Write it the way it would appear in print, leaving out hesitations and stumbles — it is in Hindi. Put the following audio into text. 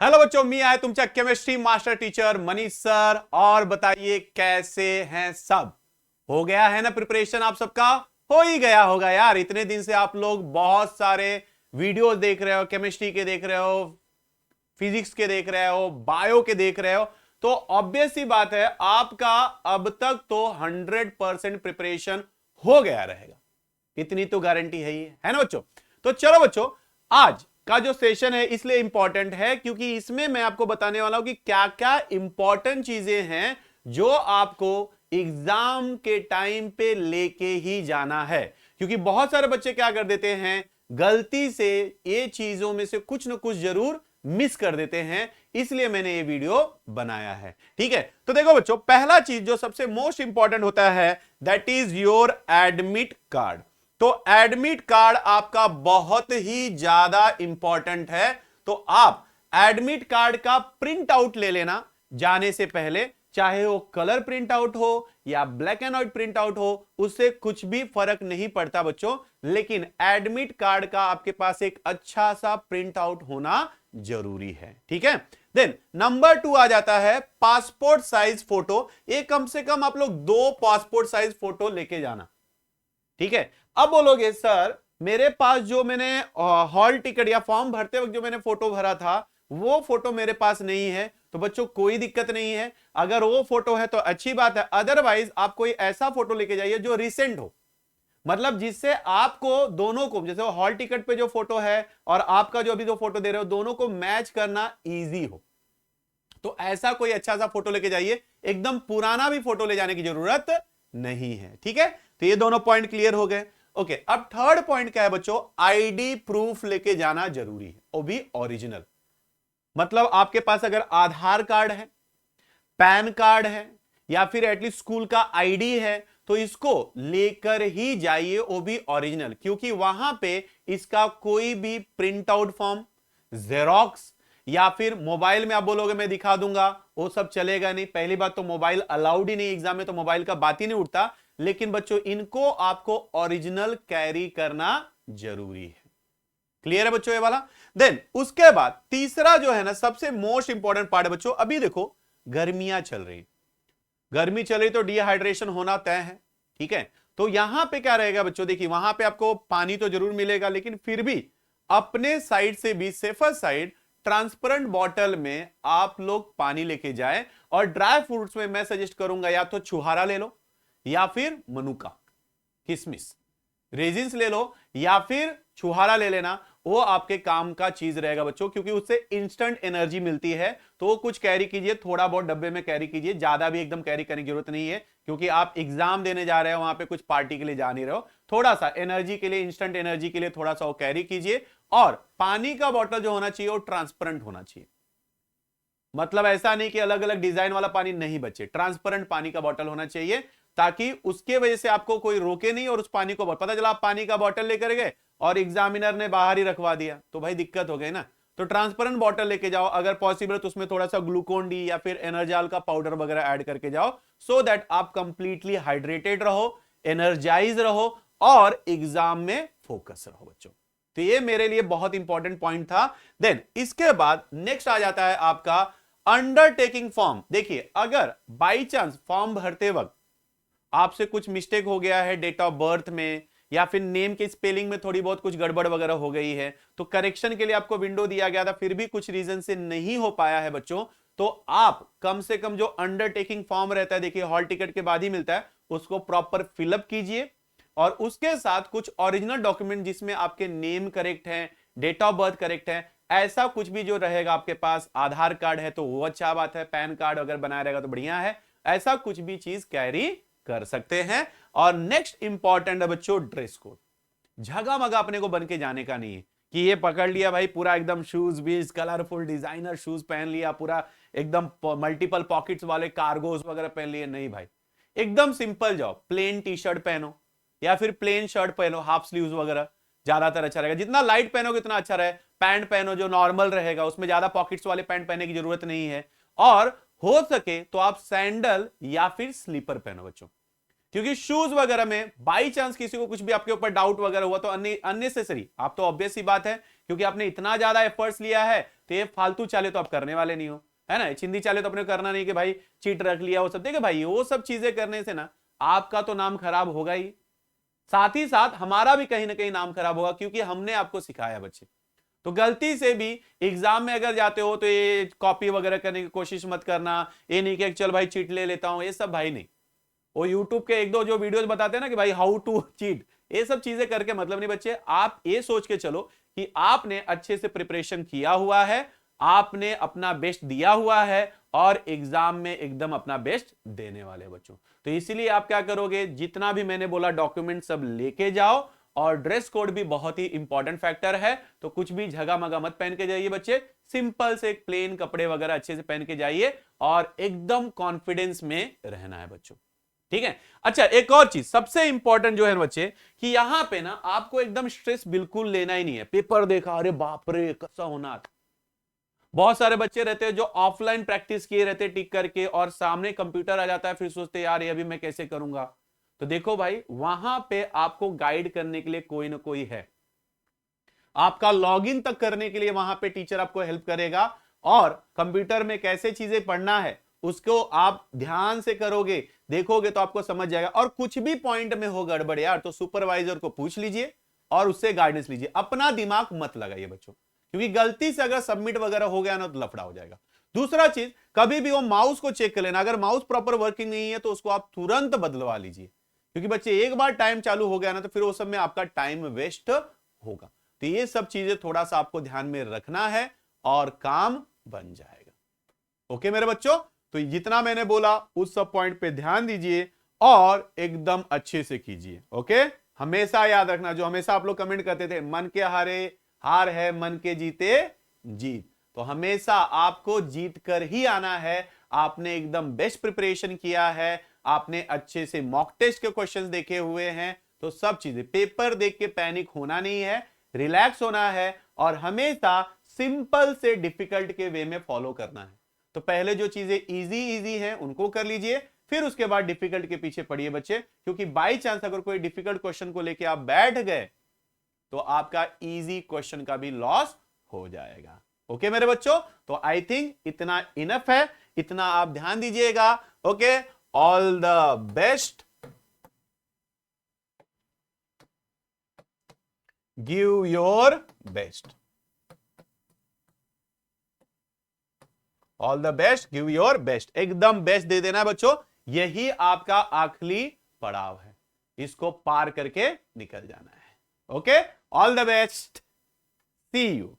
हेलो बच्चों, मैं आया तुमचा chemistry master teacher Manish sir. और बताइए कैसे हैं सब? हो गया है ना प्रिपरेशन आप सबका? हो ही गया होगा यार। इतने दिन से आप लोग बहुत सारे वीडियोस देख रहे हो, केमिस्ट्री के देख रहे हो, फिजिक्स के देख रहे हो, बायो के देख रहे हो। तो ऑब्वियस सी बात है आपका अब तक तो 100% प्रिपरेशन हो गया रहेगा। इतनी तो गारंटी है ही है ना बच्चों। तो चलो बच्चों, आज का जो सेशन है इसलिए इंपॉर्टेंट है क्योंकि इसमें मैं आपको बताने वाला हूं कि क्या क्या इंपॉर्टेंट चीजें हैं जो आपको एग्जाम के टाइम पे लेके ही जाना है। क्योंकि बहुत सारे बच्चे क्या कर देते हैं, गलती से ये चीजों में से कुछ ना कुछ जरूर मिस कर देते हैं, इसलिए मैंने ये वीडियो बनाया है। ठीक है, तो देखो बच्चों, पहला चीज जो सबसे मोस्ट इंपॉर्टेंट होता है that is your admit card. तो एडमिट कार्ड आपका बहुत ही ज्यादा इंपॉर्टेंट है। तो आप एडमिट कार्ड का प्रिंट आउट ले लेना जाने से पहले, चाहे वो कलर प्रिंट आउट हो या black and white print out हो, उससे कुछ भी फर्क नहीं पड़ता बच्चों। लेकिन एडमिट कार्ड का आपके पास एक अच्छा सा प्रिंट आउट होना जरूरी है। ठीक है, देन नंबर 2 आ जाता है पासपोर्ट साइज फोटो। ये कम से कम आप लोग 2 पासपोर्ट साइज फोटो लेके जाना। ठीक है, अब बोलोगे सर मेरे पास जो मैंने हॉल टिकट या फॉर्म भरते वक्त जो मैंने फोटो भरा था वो फोटो मेरे पास नहीं है। तो बच्चों कोई दिक्कत नहीं है, अगर वो फोटो है तो अच्छी बात है। अदरवाइज आप कोई ऐसा फोटो लेके जाइए जो रिसेंट हो, मतलब जिससे आपको दोनों को, जैसे हॉल टिकट पे जो फोटो है और आपका जो अभी जो फोटो दे रहे हो, दोनों को मैच करना इजी हो। तो ऐसा कोई अच्छा सा फोटो लेके जाइए, एकदम पुराना भी फोटो ले जाने की जरूरत नहीं है। ठीक है, तो ये दोनों पॉइंट क्लियर हो गए। ओके, अब थर्ड पॉइंट क्या है बच्चों, आईडी प्रूफ लेके जाना जरूरी है, वो भी ओरिजिनल। मतलब आपके पास अगर आधार कार्ड है, पैन कार्ड है या फिर एटलीस्ट स्कूल का आईडी है तो इसको लेकर ही जाइए, वो भी ओरिजिनल। क्योंकि वहां पे इसका कोई भी प्रिंट आउट फॉर्म, जेरोक्स या फिर मोबाइल में आप बोलोगे मैं दिखा दूंगा, वो सब चलेगा नहीं। पहली बात तो मोबाइल अलाउड ही नहीं एग्जाम में, तो मोबाइल का बात ही नहीं उठता। लेकिन बच्चों इनको आपको ओरिजिनल कैरी करना जरूरी है। क्लियर है बच्चों ये वाला? देन उसके बाद तीसरा जो है ना सबसे मोस्ट इंपॉर्टेंट पार्ट है बच्चों। अभी देखो गर्मियां चल रही, गर्मी चल रही तो डिहाइड्रेशन होना तय है। ठीक है, तो यहां पे क्या रहेगा बच्चों, देखिए वहां पे आपको पानी तो जरूर मिलेगा, लेकिन फिर भी अपने साइड से भी सेफर साइड ट्रांसपेरेंट बॉटल में आप लोग पानी लेके जाए। और ड्राई फ्रूट्स में मैं सजेस्ट करूंगा या तो छुहारा ले लो या फिर मनुका, किशमिश, रेजिन्स ले लो या फिर छुहारा ले लेना। वो आपके काम का चीज रहेगा बच्चों, क्योंकि उससे इंस्टेंट एनर्जी मिलती है। तो वो कुछ कैरी कीजिए, थोड़ा बहुत डब्बे में कैरी कीजिए, ज्यादा भी एकदम कैरी करने की जरूरत नहीं है, क्योंकि आप एग्जाम देने जा रहे हो, वहां पे कुछ पार्टी के लिए जा नहीं रहे हो। थोड़ा सा एनर्जी के लिए, इंस्टेंट एनर्जी के लिए थोड़ा सा वो कैरी कीजिए। और पानी का बॉटल जो होना चाहिए वो ट्रांसपेरेंट होना चाहिए। मतलब ऐसा नहीं कि अलग अलग डिजाइन वाला पानी नहीं बचे, ट्रांसपेरेंट पानी का बॉटल होना चाहिए, ताकि उसके वजह से आपको कोई रोके नहीं। और उस पानी को पता चला आप पानी का बॉटल लेकर गए और एग्जामिनर ने बाहर ही रखवा दिया तो भाई दिक्कत हो गई ना। तो ट्रांसपेरेंट बॉटल लेके जाओ, अगर पॉसिबल तो उसमें थोड़ा सा ग्लूकोन डी या फिर एनर्जाल का पाउडर वगैरह ऐड करके जाओ, सो दैट आप कंप्लीटली हाइड्रेटेड रहो, एनर्जाइज रहो और एग्जाम में फोकस रहो बच्चों। तो ये मेरे लिए बहुत इंपॉर्टेंट पॉइंट था। देन इसके बाद नेक्स्ट आ जाता है आपका अंडरटेकिंग फॉर्म। देखिए अगर बाई चांस फॉर्म भरते वक्त आपसे कुछ मिस्टेक हो गया है डेट ऑफ बर्थ में, या फिर नेम के स्पेलिंग में थोड़ी बहुत कुछ गड़बड़ वगैरह हो गई है, तो करेक्शन के लिए आपको विंडो दिया गया था, फिर भी कुछ रीजन से नहीं हो पाया है बच्चों, तो आप कम से कम जो अंडरटेकिंग फॉर्म रहता है, देखिए हॉल टिकट के बाद ही मिलता है, उसको प्रॉपर फिलअप कीजिए। और उसके साथ कुछ ओरिजिनल डॉक्यूमेंट जिसमें आपके नेम करेक्ट है, डेट ऑफ बर्थ करेक्ट है, ऐसा कुछ भी जो रहेगा आपके पास। आधार कार्ड है तो वो अच्छा बात है, पैन कार्ड अगर बनाया रहेगा तो बढ़िया है। ऐसा कुछ भी चीज कैरी कर सकते हैं। और नेक्स्ट इंपॉर्टेंट है बच्चों ड्रेस कोड। झगा मगा अपने को बन के जाने का नहीं है कि ये पकड़ लिया भाई पूरा एकदम शूज भी कलरफुल डिजाइनर शूज पहन लिया, पूरा एकदम मल्टीपल पॉकेट्स वाले कार्गोस वगैरह पहन लिए। नहीं भाई, एकदम सिंपल जाओ, प्लेन टी शर्ट पहनो या फिर प्लेन शर्ट पहनो, हाफ स्लीव्स वगैरह ज्यादातर अच्छा रहेगा। जितना लाइट पहनोगे उतना अच्छा रहे। पैंट पहनो जो नॉर्मल रहेगा, उसमें ज्यादा पॉकेट्स वाले पैंट पहनने की जरूरत नहीं है। और हो सके तो आप सैंडल या फिर स्लीपर पहनो बच्चों। क्योंकि शूज वगैरह में बाई चांस किसी को कुछ भी आपके ऊपर डाउट वगैरह हुआ तो अननेसेसरी, आप तो ऑब्वियस सी बात है, क्योंकि आपने इतना ज्यादा एफर्ट्स लिया है तो ये फालतू चाले तो आप करने वाले नहीं हो, है ना। चिंदी चाले तो अपने करना नहीं कि भाई चीट रख लिया वो सब। देखिए भाई वो सब चीजें करने से ना आपका तो नाम खराब होगा ही, साथ ही साथ हमारा भी कहीं ना कहीं नाम खराब होगा, क्योंकि हमने आपको सिखाया बच्चे। तो गलती से भी एग्जाम में अगर जाते हो तो ये कॉपी वगैरह करने की कोशिश मत करना, ये नहीं कि चल भाई चीट ले लेता हूं, ये सब भाई नहीं। वो यूट्यूब के एक दो जो वीडियोस बताते हैं ना कि भाई हाउ टू चीट, ये सब चीजें करके मतलब नहीं बच्चे। आप ये सोच के चलो कि आपने अच्छे से प्रिपरेशन किया हुआ है, आपने अपना बेस्ट दिया हुआ है और एग्जाम में एकदम अपना बेस्ट देने वाले बच्चों। तो इसीलिए आप क्या करोगे, जितना भी मैंने बोला डॉक्यूमेंट सब लेके जाओ, और ड्रेस कोड भी बहुत ही इंपॉर्टेंट फैक्टर है। तो कुछ भी झगा मगा मत पहन के जाइए बच्चे, सिंपल से प्लेन कपड़े वगैरह अच्छे से पहन के जाइए और एकदम कॉन्फिडेंस में रहना है बच्चों, ठीक है। अच्छा एक और चीज सबसे इंपॉर्टेंट जो है बच्चे, कि यहां पे ना आपको एकदम स्ट्रेस बिल्कुल लेना ही नहीं है। पेपर देखा, अरे बाप रे कैसा होना। बहुत सारे बच्चे रहते हैं जो ऑफलाइन प्रैक्टिस किए रहते टिक करके, और सामने कंप्यूटर आ जाता है, फिर सोचते यार ये अभी मैं कैसे करूंगा। तो देखो भाई वहां पे आपको गाइड करने के लिए कोई ना कोई है, आपका लॉगिन तक करने के लिए वहां पे टीचर आपको हेल्प करेगा, और कंप्यूटर में कैसे चीजें पढ़ना है उसको आप ध्यान से करोगे, देखोगे तो आपको समझ जाएगा। और कुछ भी पॉइंट में हो गड़बड़ यार तो सुपरवाइजर को पूछ लीजिए और उससे गाइडेंस लीजिए, अपना दिमाग मत लगाइए बच्चों, क्योंकि गलती से अगर सबमिट वगैरह हो गया ना तो लफड़ा हो जाएगा। दूसरा चीज, कभी भी वो माउस को चेक कर लेना, अगर माउस प्रॉपर वर्किंग नहीं है तो उसको आप तुरंत बदलवा लीजिए, क्योंकि बच्चे एक बार टाइम चालू हो गया ना तो फिर वो सब में आपका टाइम वेस्ट होगा। तो ये सब चीजें थोड़ा सा आपको ध्यान में रखना है और काम बन जाएगा। ओके मेरे बच्चों, तो जितना मैंने बोला उस सब पॉइंट पे ध्यान दीजिए और एकदम अच्छे से कीजिए। ओके, हमेशा याद रखना, जो हमेशा आप लोग कमेंट करते थे मन के हारे हार है, मन के जीते जीत, तो हमेशा आपको जीत कर ही आना है। आपने एकदम बेस्ट प्रिपरेशन किया है, आपने अच्छे से मॉक टेस्ट के क्वेश्चंस देखे हुए हैं, तो सब चीजें पेपर देख के पैनिक होना नहीं है, रिलैक्स होना है और हमेशा सिंपल से डिफिकल्ट के वे में फॉलो करना है। तो पहले जो चीजें इजी इजी हैं उनको कर लीजिए, फिर उसके बाद डिफिकल्ट के पीछे पड़िए बच्चे, क्योंकि बाई चांस अगर कोई डिफिकल्ट क्वेश्चन को लेके आप बैठ गए तो आपका इजी क्वेश्चन का भी लॉस हो जाएगा। ओके मेरे बच्चों, तो आई थिंक इतना इनफ है, इतना आप ध्यान दीजिएगा। Okay, all the best, give your best, all the best, give your best, एकदम बेस्ट दे देना है बच्चों। यही आपका आखिरी पड़ाव है, इसको पार करके निकल जाना है। Okay, all the best, see you.